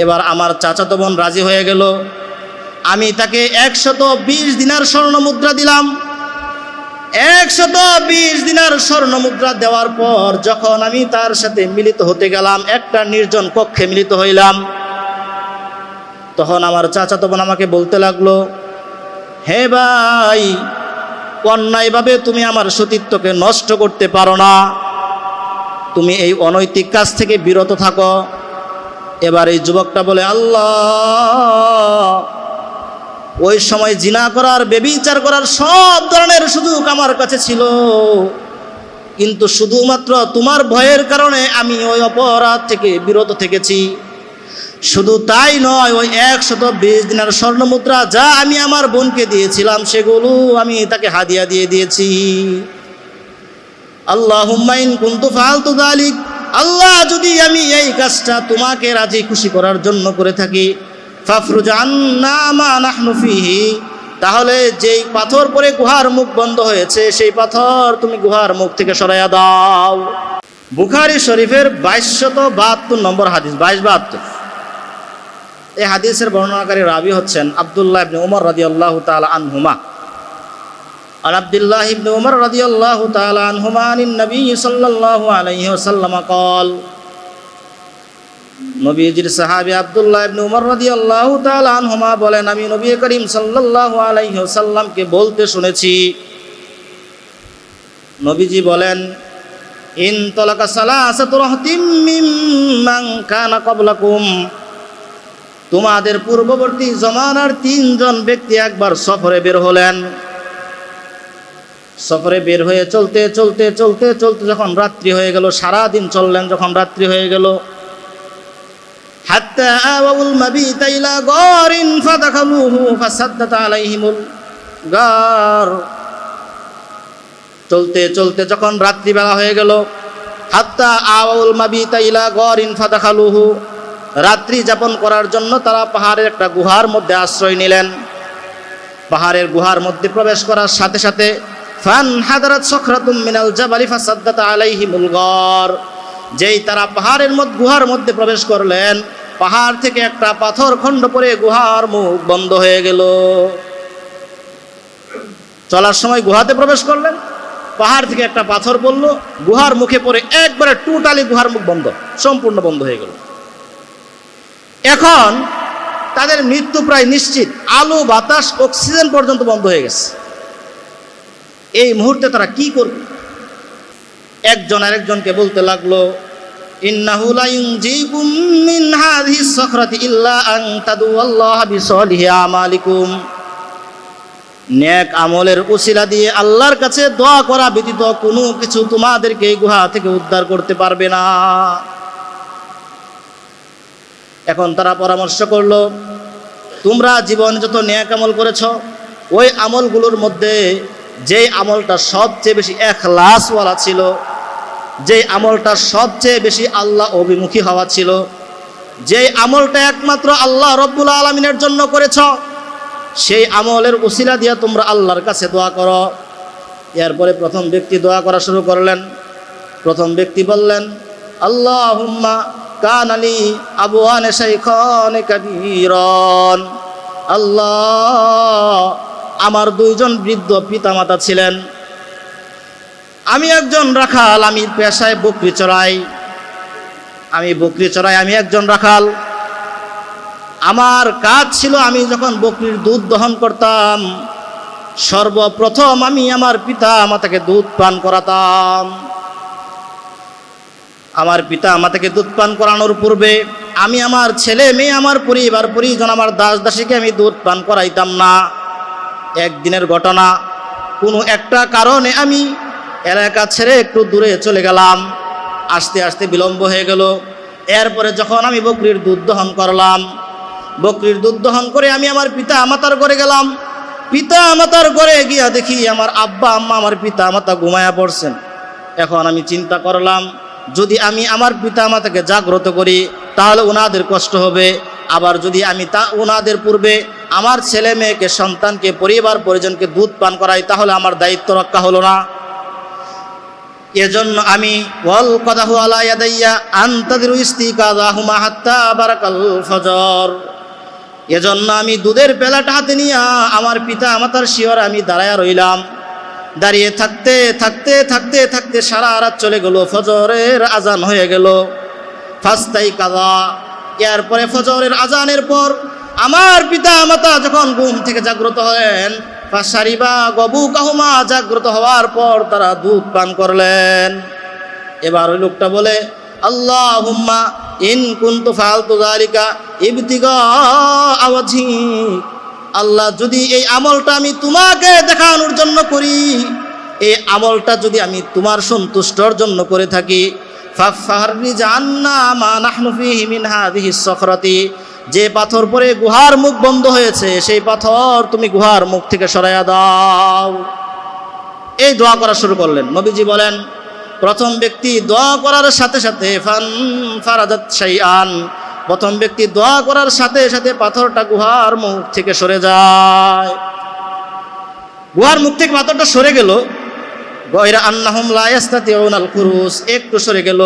এবার আমার চাচাতো বোন রাজি হয়ে গেল। আমি তাকে 120 দিনার স্বর্ণ মুদ্রা দিলাম। 120 দিনার স্বর্ণ মুদ্রা দেওয়ার পর যখন আমি তার সাথে মিলিত হতে গেলাম, একটা নির্জন কক্ষে মিলিত হইলাম, তখন আমার চাচাতো বোন আমাকে বলতে লাগলো, হে ভাই, অন্যায়ভাবে তুমি আমার সতীত্বকে নষ্ট করতে পারো না, তুমি এই অনৈতিক কাজ থেকে বিরত থাকো। এবার এই যুবকটা বলে, আল্লাহ, ওই সময় জিনা করার, ব্যভিচার করার সব ধরনের সুযোগ আমার কাছে ছিল, কিন্তু শুধুমাত্র তোমার ভয়ের কারণে আমি ওই অপরাধ থেকে বিরত থেকেছি। শুধু তাই নয়, ওই 120 দিনের স্বর্ণ মুদ্রা যা আমি আমার বোনকে দিয়েছিলাম সেগুলো আমি তাকে হাদিয়া দিয়ে দিয়েছি। আল্লাহুম্মা ইন কুনতু ফাআলতু যালিক, আল্লাহ, যদি আমি এই কাজটা তোমাকে রাজি খুশি করার জন্য করে থাকি, ফাফরুজ আন্না মা নাহনু ফিহি, তাহলে যেই পাথর পরে গুহার মুখ বন্ধ হয়েছে সেই পাথর তুমি গুহার মুখ থেকে সরাইয়া দাও। বুখারী শরীফের 2272 নম্বর হাদিস, 2272। এই হাদিসের বর্ণনাকারী রাবি হচ্ছেন আব্দুল্লাহ ইবনে উমর রাদিয়াল্লাহু তাআলা আনহুমা। আর আব্দুল্লাহ ইবনে উমর রাদিয়াল্লাহু তাআলা আনহুমা আনিন নবী সাল্লাল্লাহু আলাইহি ওয়াসাল্লাম قال, নবীজির সাহাবী আব্দুল্লাহ ইবনে উমর রাদিয়াল্লাহু তাআলা আনহুমা বলেন, আমি নবী করিম সাল্লাল্লাহু আলাইহি ওয়াসাল্লামকে বলতে শুনেছি, নবীজি বলেন, ইন তালাকা সালাসাতু রাহতিম মিম্মান কানা ক্বাবলাকুম, তোমাদের পূর্ববর্তী জমানার 3 জন ব্যক্তি একবার সফরে বের হলেন। সফরে বের হয়ে চলতে চলতে চলতে চলতে যখন রাত্রি হয়ে গেল, সারাদিন চললেন, যখন রাত্রি হয়ে গেল, হাত্তা আওয়াউল মাবিতা ইলা গারিন ফাদাখালুহু ফাসাদ্দাত আলাইহিমুল গার, চলতে চলতে যখন রাত্রিবেলা হয়ে গেল, হাত্তা আওয়াউল মাবিতা ইলা গারিন ফাদাখালুহু, রাত্রি যাপন করার জন্য তারা পাহাড়ের একটা গুহার মধ্যে আশ্রয় নিলেন। পাহাড়ের গুহার মধ্যে প্রবেশ করার সাথে সাথে ফান হাদারাত সখরাতুম মিনাল জাবালি ফাসাদ্দাত আলাইহিমুল গার, যেই তারা পাহাড়ের মধ্যে গুহার মধ্যে প্রবেশ করলেন, পাহাড় থেকে একটা পাথর খণ্ড পড়ে গুহার মুখ বন্ধ হয়ে গেল। চলার সময় গুহাতে প্রবেশ করলেন, পাহাড় থেকে একটা পাথর পড়লো, গুহার মুখে পড়ে একবারে টোটালি গুহার মুখ বন্ধ, সম্পূর্ণ বন্ধ হয়ে গেল। এখন তাদের মৃত্যু প্রায় নিশ্চিত, আলো বাতাস অক্সিজেন পর্যন্ত বন্ধ হয়ে গেছে। এই মুহূর্তে তারা কি করবে? একজন আরেকজনকে বলতে লাগলো, ইন্নাহু লা ইউনজিকুম মিন হাযিহিস সখরাতি ইল্লা আন তাদুল্লাহ বিসলিহি আমালিকুম, নেক আমলের উসিলা দিয়ে আল্লাহর কাছে দোয়া করা ব্যতীত কোনো কিছু তোমাদেরকে এই গুহা থেকে উদ্ধার করতে পারবে না। এখন তারা পরামর্শ করলো, তোমরা জীবনে যত নেক আমল করেছ, ওই আমলগুলোর মধ্যে যে আমলটা সবচেয়ে বেশি ইখলাসওয়ালা ছিল, যে আমলটা সবচেয়ে বেশি আল্লাহ অভিমুখী হওয়া ছিল, যে আমলটা একমাত্র আল্লাহ রব্বুল আলামিনের জন্য করেছ, সেই আমলের উসিলা দিয়ে তোমরা আল্লাহর কাছে দোয়া করো। এরপরে প্রথম ব্যক্তি দোয়া করা শুরু করলেন। প্রথম ব্যক্তি বললেন, আল্লাহুম্মা কান আলী আবওয়ানে শাইখানে কাবীরান, আল্লাহ, আমার 2 জন বৃদ্ধ পিতামাতা ছিলেন, আমি একজন রাখাল, আমি পেশায় বকরি চড়াই, আমি একজন রাখাল। আমার কাজ ছিল, আমি যখন বকরির দুধ দহন করতাম, সর্বপ্রথম আমি আমার পিতা মাতাকে দুধ পান করাতাম। আমার পিতা মাতাকে দুধ পান করানোর পূর্বে আমি আমার ছেলে মেয়ে, আমার পরিবার পরিজন, আমার দাস দাসীকে আমি দুধ পান করাইতাম না। একদিনের ঘটনা, কোনো একটা কারণে আমি এলাকা ছেড়ে একটু দূরে চলে গেলাম, আসতে আসতে বিলম্ব হয়ে গেল। এরপরে যখন আমি বকরির দুধ দহন করলাম, বকরির দুধ দহন করে আমি আমার পিতা মাতার ঘরে গেলাম। পিতা মাতার ঘরে গিয়া দেখি আমার আব্বা আম্মা, আমার পিতা মাতা ঘুমায়া পড়ছেন। এখন আমি চিন্তা করলাম, যদি আমি আমার পিতা মাতাকে জাগ্রত করি তাহলে ওনাদের কষ্ট হবে, আবার যদি আমি ওনাদের পূর্বে আমার ছেলে মেয়েকে, সন্তানকে, পরিবার পরিজনকে দুধ পান করাই তাহলে আমার দায়িত্ব রক্ষা হলো না। এজন্য আমি ওয়াল কাদাহু আলা ইয়াদাইয়া আনতাদিরু ইস্তিকাযাহুমা হাত্তা বারাকাল ফজর, এজন্য আমি দুধের পেলাটা হাতে নিয়ে আমার পিতা মাতার শিয়র আমি দাঁড়ায়া রইলাম। দাঁড়িয়ে থাকতে থাকতে থাকতে থাকতে সারা রাত চলে গেল, ফজরের আজান হয়ে গেল। ফাস্তাই কাযা, এরপরে ফজরের আজানের পর আমার পিতা মাতা যখন ঘুম থেকে জাগ্রত হলেন, ফাশারিবা গবুকাহুমা, জাগ্রত হওয়ার পর তারা দুধ পান করলেন। এবার ওই লোকটা বলে, আল্লাহুম্মা ইন কুনতু ফাআলতু যালিকা ইবতিগা ওয়াজহিক, আল্লাহ যদি এই আমলটা আমি তোমাকে দেখানোর জন্য করি, এই আমলটা যদি আমি তোমার সন্তুষ্টর জন্য করে থাকি, ফাফাররিজ আন্না মা নাহনু ফীহি মিন হাযিহিস সখরাতি, যে পাথর পরে গুহার মুখ বন্ধ হয়েছে সেই পাথর তুমি গুহার মুখ থেকে সরাইয়া দাও। এই দোয়া করা শুরু করলেন। নবীজি বলেন, প্রথম ব্যক্তি দোয়া করার সাথে সাথে ফারাজাত শাইআন, প্রথম ব্যক্তি দোয়া করার সাথে সাথে পাথরটা গুহার মুখ থেকে সরে যায়। গুহার মুখ থেকে পাথরটা সরে গেল, গায়রা আন্নাহুম লা ইস্তাতিউনাল খুরুজ, একটু সরে গেল,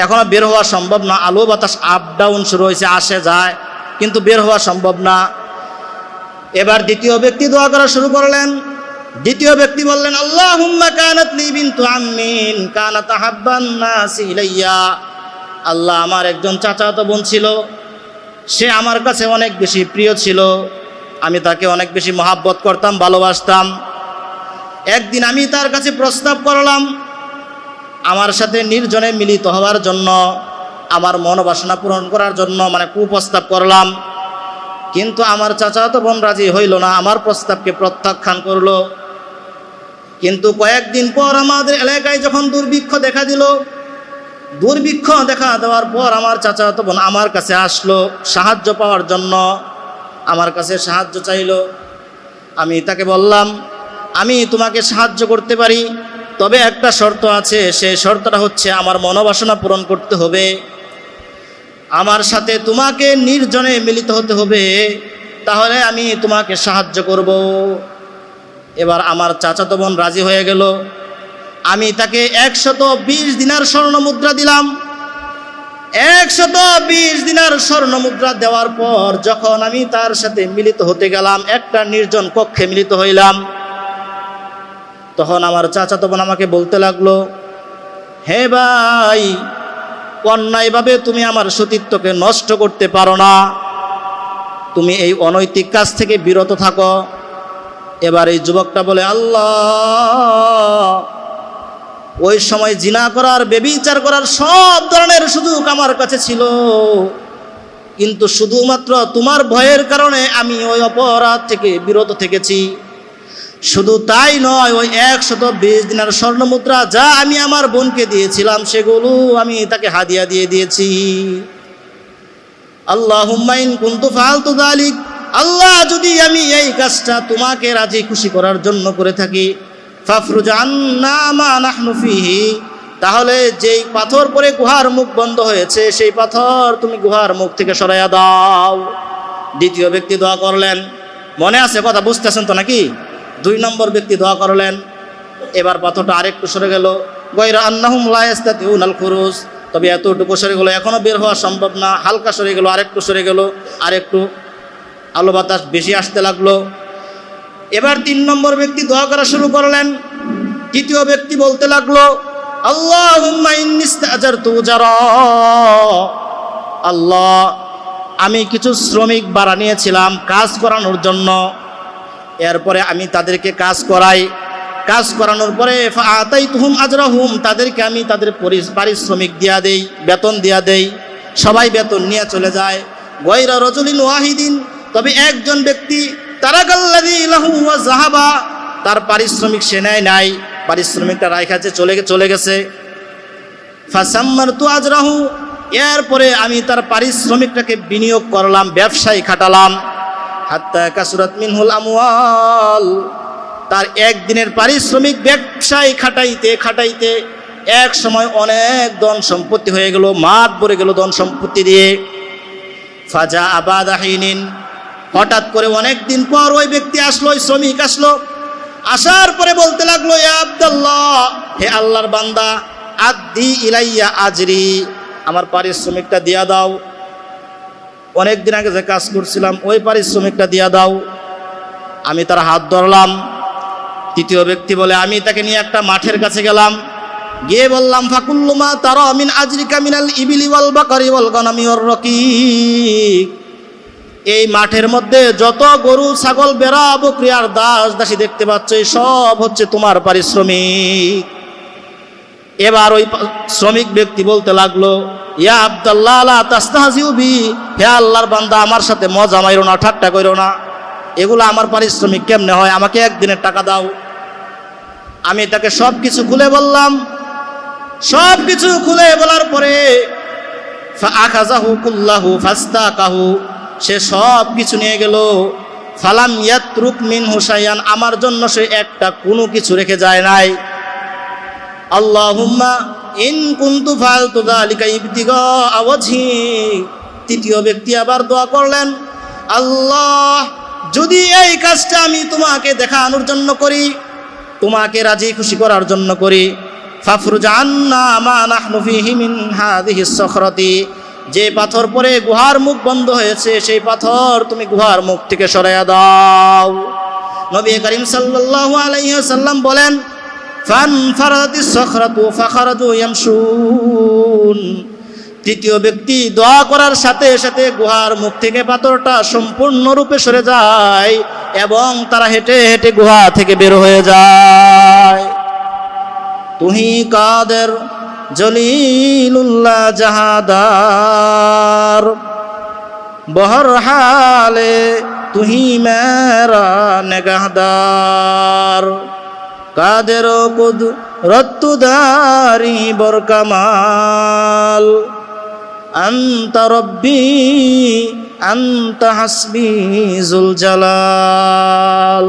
এখনো বের হওয়া সম্ভব না। আলো বাতাস আপ ডাউন শুরু হয়েছে, আসে যায়, কিন্তু বের হওয়া সম্ভব না। এবার দ্বিতীয় ব্যক্তি দোয়া করা শুরু করলেন। দ্বিতীয় ব্যক্তি বললেন, আল্লাহুম্মা কানাত লি বিনতু আম্মিন কানাত আহাব্বান নাসি ইলাইয়া, আল্লাহ আমার একজন চাচাতো বোন ছিল, সে আমার কাছে অনেক বেশি প্রিয় ছিল, আমি তাকে অনেক বেশি মহাব্বত করতাম, ভালোবাসতাম। একদিন আমি তার কাছে প্রস্তাব করলাম আমার সাথে নির্জনে মিলিত হওয়ার জন্য, আমার মনোবাসনা পূরণ করার জন্য, মানে কুপ্রস্তাব করলাম, কিন্তু আমার চাচাতো বোন রাজি হইল না, আমার প্রস্তাবকে প্রত্যাখ্যান করলো। কিন্তু কয়েকদিন পর আমাদের এলাকায় যখন দুর্ভিক্ষ দেখা দিল, দুর্ভিক্ষ দেখা দেওয়ার পর আমার চাচাতো বোন আমার কাছে আসলো সাহায্য পাওয়ার জন্য, আমার কাছে সাহায্য চাইলো। আমি তাকে বললাম, আমি তোমাকে সাহায্য করতে পারি, তবে একটা শর্ত আছে, সেই শর্তটা হচ্ছে আমার মনোবাসনা পূরণ করতে হবে, আমার সাথে তোমাকে নির্জনে মিলিত হতে হবে, তাহলে আমি তোমাকে সাহায্য করব। এবার আমার চাচাতো বোন রাজি হয়ে গেল। আমি তাকে 120 দিনার স্বর্ণ মুদ্রা দিলাম। 120 দিনার স্বর্ণ মুদ্রা দেওয়ার পর যখন আমি তার সাথে মিলিত হতে গেলাম, একটা নির্জন কক্ষে মিলিত হইলাম, তখন আমার চাচাতো বোন আমাকে বলতে লাগলো, হে ভাই, অন্যায়ভাবে তুমি আমার সতীত্বকে নষ্ট করতে পারো না, তুমি এই অনৈতিক কাজ থেকে বিরত থাকো। এবার এই যুবকটা বলে, আল্লাহ, ওই সময় জিনা করার, ব্যভিচার করার সব ধরনের সুযোগ আমার কাছে ছিল, কিন্তু শুধুমাত্র তোমার ভয়ের কারণে আমি ওই অপরাধ থেকে বিরত থেকেছি। শুধু তাই নয়, ওই 120 দিনার স্বর্ণ মুদ্রা যা আমি আমার বোনকে দিয়েছিলাম, সেগুলো আমি তাকে হাদিয়া দিয়ে দিয়েছি। আল্লাহুম্মা ইন কুনতু ফাআলতু যালিক, আল্লাহ যদি আমি এই কাজটা তোমাকে রাজি খুশি করার জন্য করে থাকি, ফাফরুজ আন্না মা নাহনু ফীহি, তাহলে যেই পাথর পরে গুহার মুখ বন্ধ হয়েছে সেই পাথর তুমি গুহার মুখ থেকে সরাইয়া দাও। দ্বিতীয় ব্যক্তি দোয়া করলেন, মনে আছে কথা, বুঝতেছেন তো নাকি? 2 নম্বর ব্যক্তি দোয়া করলেন। এবার পাথরটা আরেকটু সরে গেল, গায়রা আন্নাহুম লা ইস্তাতিউনাল খুরুজ, তবে এতটুকু সরে গেল, এখনো বের হওয়া সম্ভব না, হালকা সরে গেল, আরেকটু সরে গেল, আরেকটু আলো বাতাস বেশি আসতে লাগলো। এবার 3 নম্বর ব্যক্তি দোয়া করা শুরু করলেন। তৃতীয় ব্যক্তি বলতে লাগলো, আল্লাহুম্মা ইন্নী ইস্তাজারতু উজারা, আল্লাহ, আমি কিছু শ্রমিক ভাড়া নিয়েছিলাম কাজ করানোর জন্য, এরপরে আমি তাদেরকে কাজ করাই, কাজ করানোর পরে ফাআতাইতুহুম আজরাহুম, তাদেরকে আমি তাদের পারিশ্রমিক দিয়া দেই, বেতন দিয়া দেই, সবাই বেতন নিয়ে চলে যায়। গায়রা রাজুলিন ওয়াহিদিন, তবে একজন ব্যক্তি, তারাকাল্লাযী লাহু ওয়া যাহাবা, তার পারিশ্রমিক সে নেয় নাই, পারিশ্রমিকটা রাইখাছে, চলে গেছে। ফাসাম্মারতু আজরাহু, এরপরে আমি তার পারিশ্রমিকটাকে বিনিয়োগ করলাম, ব্যবসায় খাটালাম। হাত্তা কাসুরাত মিনহুল আমওয়াল, তার একদিনের পারিশ্রমিক ব্যবসায় খাটাইতে খাটাইতে এক সময় অনেক ধন সম্পত্তি হয়ে গেল, মাঠ ভরে গেল ধন সম্পত্তি দিয়ে। ফাজা আবাদাহিনিন, হঠাৎ করে অনেক দিন পর ওই ব্যক্তি আসলো, ওই শ্রমিক আসলো, আসার পরে বলতে লাগলো, ইয়া আব্দুল্লাহ, হে আল্লাহর বান্দা, আদ্দি ইলাইয়া আজরি, আমার পারিশ্রমিকটা দিয়া দাও। অনেক দিন আগে যে কাজ করছিলাম ওই পারিশ্রমিকটা দিয়া দাও। আমি তার হাত ধরলাম। তৃতীয় ব্যক্তি বলে, আমি তাকে নিয়ে একটা মাঠের কাছে গেলাম, গিয়ে বললাম, ফাকুল্লুমা তারা মিন আজরিকা মিনাল ইবিলি ওয়াল বাকারি ওয়াল গানামি ওয়ার রকিক, এই মাঠের মধ্যে যত গরু ছাগল বেড়া বকরি আর দাস দাসী দেখতে পাচ্ছ, এই সব হচ্ছে তোমার পারিশ্রমিক। এবার ওই শ্রমিক ব্যক্তি বলতে লাগলো, ইয়া আব্দুল্লাহ লা তাস্তাহজিউ বি, হে আল্লাহর বান্দা, আমার সাথে মজা মাইরো না, ঠাট্টা কইরো না, এগুলো আমার পারিশ্রমিক কেমনে হয়, আমাকে একদিনের টাকা দাও। আমি তাকে সব কিছু খুলে বললাম। সব কিছু খুলে বলার পরে ফাআখাযাহু কুল্লাহু ফাস্তাকাহু, সে সব কিছু নিয়ে গেল। ফালাম ইয়াতরুক মিনহু শাইআন, আমার জন্য সে একটা কোনো কিছু রেখে যায় নাই। আল্লাহুম্মা ইন কুনতু ফাআলতু যালিকা ইবতিগা ওয়াজহিক, তৃতীয় ব্যক্তি আবার দোয়া করলেন, আল্লাহ, যদি এই কাজটা আমি তোমাকে দেখানোর জন্য করি, তোমাকে রাজি খুশি করার জন্য করি, ফাফরুজ আন্না মা নাহনু ফীহি মিন হাযিহিস সাখরাতি, যে পাথর পরে গুহার মুখ বন্ধ হয়েছে সেই পাথর তুমি গুহার মুখ থেকে সরাইয়া দাও। নবী করিম সাল্লাল্লাহু আলাইহি ওয়াসাল্লাম বলেন, ফানফারাতিস সাখরাতু ফাখারাজু ইয়ামশুন, তৃতীয় ব্যক্তি দোয়া করার সাথে সাথে গুহার মুখ থেকে পাথরটা সম্পূর্ণরূপে সরে যায় এবং তারা হেঁটে হেঁটে গুহা থেকে বের হয়ে যায়। তুহি কাদের জলিলুল্লাহ জাহাদার, বহরহালে তুহি মেরা নেগাহদার, কাদের কুদরতুদারি বরকামাল, আনতা রব্বি আনতা হাসবি জুল জালাল।